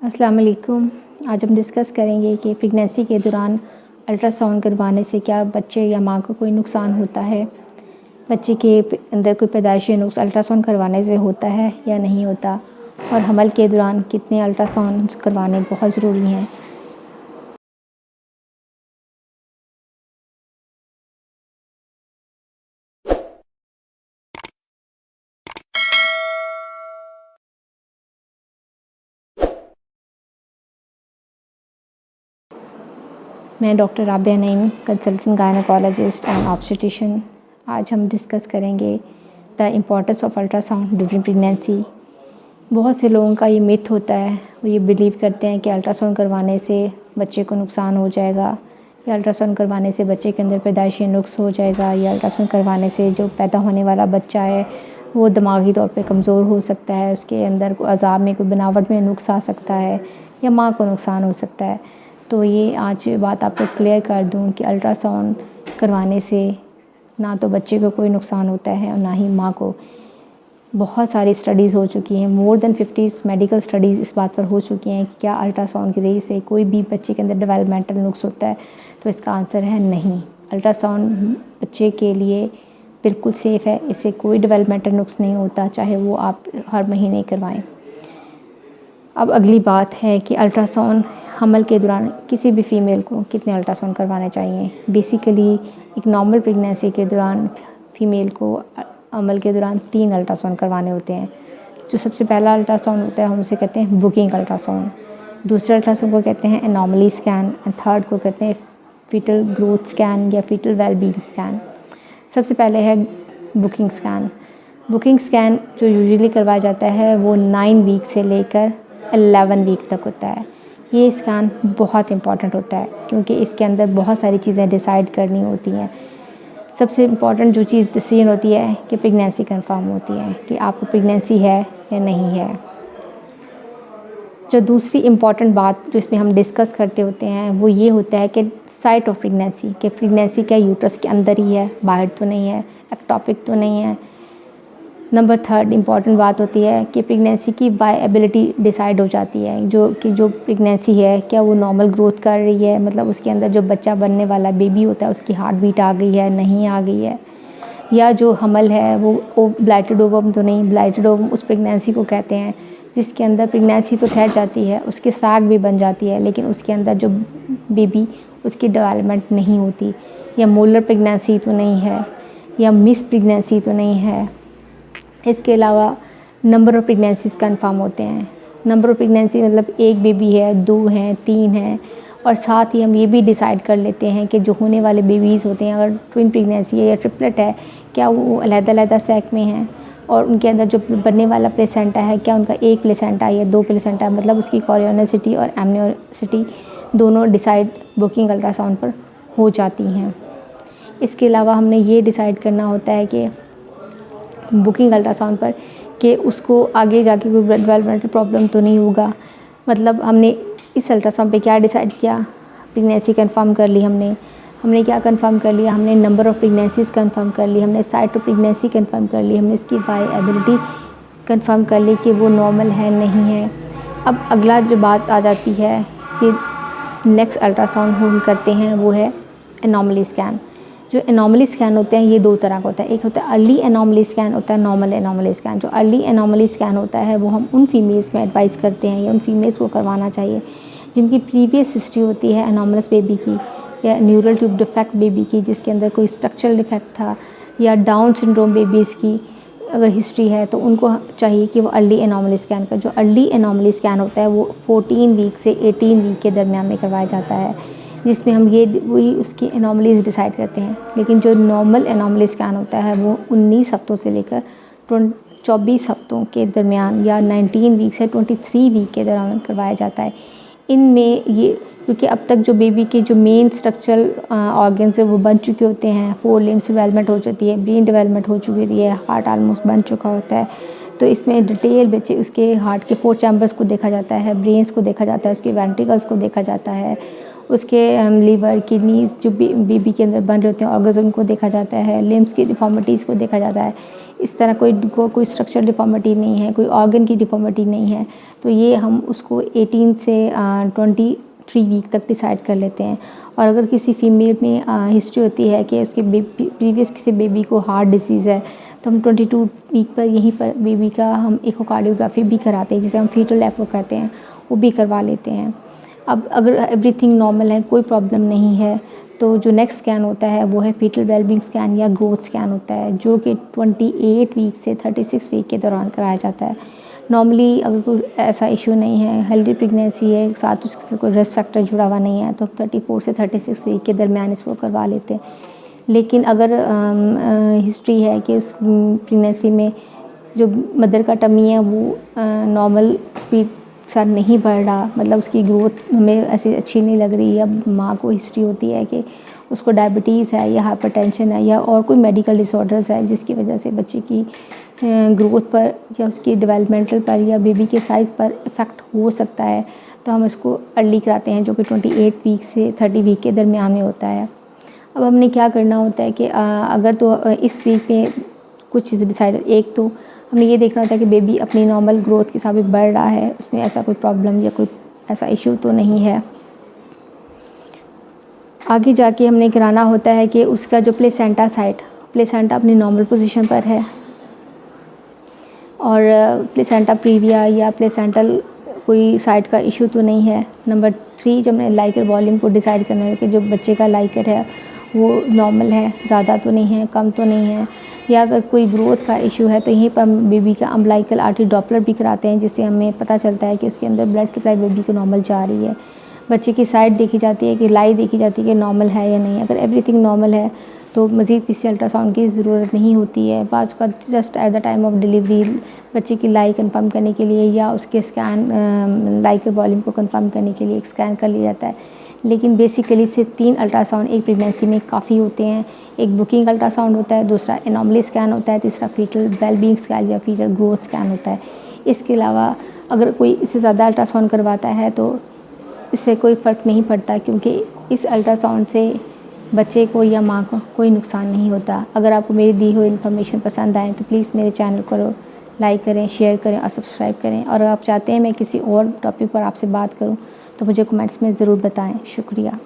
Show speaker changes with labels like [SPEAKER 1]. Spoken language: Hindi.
[SPEAKER 1] अस्सलाम वालेकुम। आज हम डिस्कस करेंगे कि प्रेगनेंसी के दौरान अल्ट्रासाउंड करवाने से क्या बच्चे या माँ को कोई नुकसान होता है। बच्चे के अंदर कोई पैदाइशी नुक्स अल्ट्रासाउंड करवाने से होता है या नहीं होता, और हमल के दौरान कितने अल्ट्रासाउंड करवाने बहुत ज़रूरी हैं। मैं doctor Rabia Naeem, consultant gynaecologist and obstetrician. आज हम डिस्कस करेंगे the importance of ultrasound during pregnancy. बहुत से लोगों का ये मिथ होता है, वो ये बिलीव करते हैं कि अल्ट्रासाउंड करवाने से बच्चे को नुकसान हो जाएगा, या अल्ट्रासाउंड करवाने से बच्चे के अंदर पैदाइशी नुक्स हो जाएगा, या अल्ट्रासाउंड करवाने से जो पैदा होने वाला बच्चा है वो दिमागी तौर पे कमज़ोर हो सकता है, उसके अंदर अज़ाब में कोई बनावट में नुक्स आ सकता है, या माँ को नुकसान हो सकता है। तो ये आज बात आपको क्लियर कर दूँ कि अल्ट्रासाउंड करवाने से ना तो बच्चे को कोई नुकसान होता है और ना ही माँ को। बहुत सारी स्टडीज़ हो चुकी हैं, मोर देन 50 मेडिकल स्टडीज़ इस बात पर हो चुकी हैं कि क्या अल्ट्रासाउंड की वजह से कोई भी बच्चे के अंदर डेवलपमेंटल नुक्स होता है। तो इसका आंसर है नहीं। अल्ट्रासाउंड बच्चे के लिए बिल्कुल सेफ़ है, इससे कोई डेवलपमेंटल नुक्स नहीं होता, चाहे वो आप हर महीने करवाएं। अब अगली बात है कि अल्ट्रासाउंड हमल के दौरान किसी भी फ़ीमेल को कितने अल्ट्रासाउंड करवाने चाहिए। बेसिकली एक नॉर्मल प्रेगनेंसी के दौरान फ़ीमेल को हमल के दौरान 3 अल्ट्रासाउंड करवाने होते हैं। जो सबसे पहला अल्ट्रासाउंड होता है हम उसे कहते हैं बुकिंग अल्ट्रासाउंड, दूसरे अल्ट्रासाउंड को कहते हैं एनॉमली स्कैन, एंड थर्ड को कहते हैं फीटल ग्रोथ स्कैन या फीटल वेलबीइंग स्कैन। सबसे पहले है बुकिंग स्कैन। बुकिंग स्कैन जो यूजुअली करवाया जाता है वो 9 वीक से लेकर 11 वीक तक होता है। ये स्कैन बहुत इम्पॉर्टेंट होता है क्योंकि इसके अंदर बहुत सारी चीज़ें डिसाइड करनी होती हैं। सबसे इम्पॉर्टेंट जो चीज़ डिसीजन होती है कि प्रेगनेंसी कंफर्म होती है कि आपको प्रेगनेंसी है या नहीं है। जो दूसरी इम्पॉर्टेंट बात जो इसमें हम डिस्कस करते होते हैं वो ये होता है कि साइट ऑफ प्रेगनेंसी, कि प्रेगनेंसी क्या यूट्रस के अंदर ही है, बाहर तो नहीं है, एक्टोपिक तो नहीं है। नंबर 3 इम्पॉर्टेंट बात होती है कि प्रेगनेंसी की वायबिलिटी डिसाइड हो जाती है, जो प्रेगनेंसी है क्या वो नॉर्मल ग्रोथ कर रही है, मतलब उसके अंदर जो बच्चा बनने वाला बेबी होता है उसकी हार्ट बीट आ गई है, नहीं आ गई है, या जो हमल है वो ब्लाइटेड ओवम तो नहीं। ब्लाइटेड ओवम उस प्रेगनेंसी को कहते हैं जिसके अंदर प्रेगनेंसी तो ठहर जाती है, उसके साग भी बन जाती है, लेकिन उसके अंदर जो बेबी उसकी डेवलपमेंट नहीं होती, या मोलर प्रेगनेंसी तो नहीं है, या मिस प्रेगनेंसी तो नहीं है। इसके अलावा नंबर ऑफ़ प्रेगनेंसीज़ कन्फर्म होते हैं। नंबर ऑफ़ प्रेगनेंसी मतलब एक बेबी है, 2 हैं, 3 हैं, और साथ ही हम ये भी डिसाइड कर लेते हैं कि जो होने वाले बेबीज़ होते हैं, अगर ट्विन प्रेगनेंसी है या ट्रिपलेट है, क्या वो अलग-अलग सैक में हैं, और उनके अंदर जो बनने वाला प्लेसेंटा है क्या उनका एक प्लेसेंटा या 2 प्लेसेंटा, मतलब उसकी कोरियोनिसिटी और एमनियोसिटी दोनों डिसाइड बुकिंग अल्ट्रासाउंड पर हो जाती हैं। इसके अलावा हमने ये डिसाइड करना होता है कि बुकिंग अल्ट्रासाउंड पर कि उसको आगे जाके कोई डेवलपमेंटल प्रॉब्लम तो नहीं होगा। मतलब हमने इस अल्ट्रासाउंड पे क्या डिसाइड किया, प्रेगनेंसी कंफर्म कर ली, हमने क्या कंफर्म कर लिया, हमने नंबर ऑफ़ प्रेगनेंसीज़ कंफर्म कर ली, हमने साइट ऑफ प्रेगनेंसी कंफर्म कर ली, हमने इसकी वायबिलिटी कंफर्म कर ली कि वो नॉर्मल है नहीं है। अब अगला जो बात आ जाती है कि नेक्स्ट अल्ट्रासाउंड हम करते हैं वो है एनॉमली स्कैन। जो एनॉमली स्कैन होते हैं ये 2 तरह का होता है, एक होता है अर्ली एनॉमली स्कैन, होता है नॉर्मल एनॉमली स्कैन। जो अर्ली एनॉमली स्कैन होता है वो हम उन फीमेल्स में एडवाइस करते हैं या उन फीमेल्स को करवाना चाहिए जिनकी प्रीवियस हिस्ट्री होती है एनॉमलस बेबी की, या न्यूरल ट्यूब डिफेक्ट बेबी की जिसके अंदर कोई स्ट्रक्चरल डिफेक्ट था, या डाउन सिंड्रोम बेबीज़ की अगर हिस्ट्री है तो उनको चाहिए कि वो अर्ली एनॉमली स्कैन का। जो अर्ली एनॉमली स्कैन होता है वो 14 वीक से 18 वीक के दरमियान में करवाया जाता है, जिसमें हम ये वही उसकी एनॉमलीज़ डिसाइड करते हैं। लेकिन जो नॉर्मल एनॉमली स्कैन होता है वो 19 हफ्तों से लेकर 24 हफ्तों के दरमियान, या 19 वीक से 23 वीक के दौरान करवाया जाता है। इनमें ये क्योंकि अब तक जो बेबी के जो मेन स्ट्रक्चरल ऑर्गन्स है वो बन चुके होते हैं, 4 लिम्स डेवलपमेंट हो जाती है, ब्रेन डेवलपमेंट हो चुकी होती है, हार्ट ऑलमोस्ट बन चुका होता है। तो इसमें डिटेल बच्चे उसके हार्ट के 4 चैम्बर्स को देखा जाता है, ब्रेन्स को देखा जाता है, उसके वेंट्रिकल्स को देखा जाता है, उसके लीवर, किडनीज़ जो बेबी के अंदर बन रहे होते हैं ऑर्गन्स, उनको देखा जाता है, लिम्स की डिफ़ॉर्मिटीज़ को देखा जाता है। इस तरह कोई स्ट्रक्चरल डिफ़ॉर्मिटी नहीं है, कोई ऑर्गन की डिफ़ॉर्मिटी नहीं है, तो ये हम उसको 18 से 23 वीक तक डिसाइड कर लेते हैं। और अगर किसी फीमेल में हिस्ट्री होती है कि उसके प्रीवियस किसी बेबी को हार्ट डिसीज़ है, तो हम 22 वीक पर यहीं पर बेबी का हम इकोकार्डियोग्राफी भी कराते हैं, जिसे हम फीटल एको कहते हैं, वो भी करवा लेते हैं। अब अगर एवरीथिंग नॉर्मल है, कोई प्रॉब्लम नहीं है, तो जो नेक्स्ट स्कैन होता है वो है फीटल वेलबींग स्कैन या ग्रोथ स्कैन होता है, जो कि 28 वीक से 36 वीक के दौरान कराया जाता है। नॉर्मली अगर कोई ऐसा इशू नहीं है, हेल्दी प्रेगनेंसी है, साथ उसके कोई रिस्क फैक्टर जुड़ा हुआ नहीं है, तो 34 से 36 वीक के दरमियान इसको करवा लेते हैं। लेकिन अगर हिस्ट्री है कि उस प्रेगनेंसी में जो मदर का टमी है वो नॉर्मल स्पीड से नहीं बढ़ रहा, मतलब उसकी ग्रोथ हमें ऐसी अच्छी नहीं लग रही, या माँ को हिस्ट्री होती है कि उसको डायबिटीज़ है या हाइपरटेंशन है या और कोई मेडिकल डिसऑर्डर्स है जिसकी वजह से बच्चे की ग्रोथ पर या उसकी डेवलपमेंटल पर या बेबी के साइज़ पर इफ़ेक्ट हो सकता है, तो हम इसको अर्ली कराते हैं, जो कि 28 वीक से 30 वीक के दरमियान में होता है। अब हमने क्या करना होता है कि अगर तो इस वीक में कुछ चीज़ें डिसाइड, एक तो हमने ये देखना होता है कि बेबी अपनी नॉर्मल ग्रोथ के हिसाब से बढ़ रहा है, उसमें ऐसा कोई प्रॉब्लम या कोई ऐसा इशू तो नहीं है। आगे जाके हमने कराना होता है कि उसका जो प्लेसेंटा अपनी नॉर्मल पोजीशन पर है, और प्लेसेंटा प्रीविया या प्लेसेंटल कोई साइड का इशू तो नहीं है। नंबर 3, जब हमने लाइकर वॉल्यूम को डिसाइड करना है कि जो बच्चे का लाइकर है वो नॉर्मल है, ज़्यादा तो नहीं है, कम तो नहीं है, या अगर कोई ग्रोथ का इशू है तो यहीं पर हम बेबी का अम्बिलिकल आर्टरी डॉपलर भी कराते हैं, जिससे हमें पता चलता है कि उसके अंदर ब्लड सप्लाई बेबी को नॉर्मल जा रही है। बच्चे की साइड देखी जाती है कि लाई देखी जाती है कि नॉर्मल है या नहीं। अगर एवरीथिंग नॉर्मल है तो मज़ीद किसी अल्ट्रासाउंड की ज़रूरत नहीं होती है। बाज़ का just at the time of delivery बच्चे की लाई कंफर्म करने के लिए या उसके स्कैन लाई के वॉल्यूम को कंफर्म करने के लिए एक स्कैन कर लिया जाता है। लेकिन बेसिकली सिर्फ 3 अल्ट्रासाउंड एक प्रेगनेंसी में काफ़ी होते हैं। एक बुकिंग अल्ट्रासाउंड होता है, दूसरा एनॉमली स्कैन होता है, तीसरा फीटल वेलबींग स्कैन या फीटल ग्रोथ स्कैन होता है। इसके अलावा अगर कोई इससे ज़्यादा अल्ट्रासाउंड करवाता है तो इससे कोई फ़र्क नहीं पड़ता, क्योंकि इस अल्ट्रासाउंड से बच्चे को या माँ को कोई नुकसान नहीं होता। अगर आपको मेरी दी हुई इन्फॉर्मेशन पसंद आए तो प्लीज़ मेरे चैनल को लाइक करें, शेयर करें और सब्सक्राइब करें। और अगर आप चाहते हैं मैं किसी और टॉपिक पर आपसे बात करूं तो मुझे कमेंट्स में ज़रूर बताएं। शुक्रिया।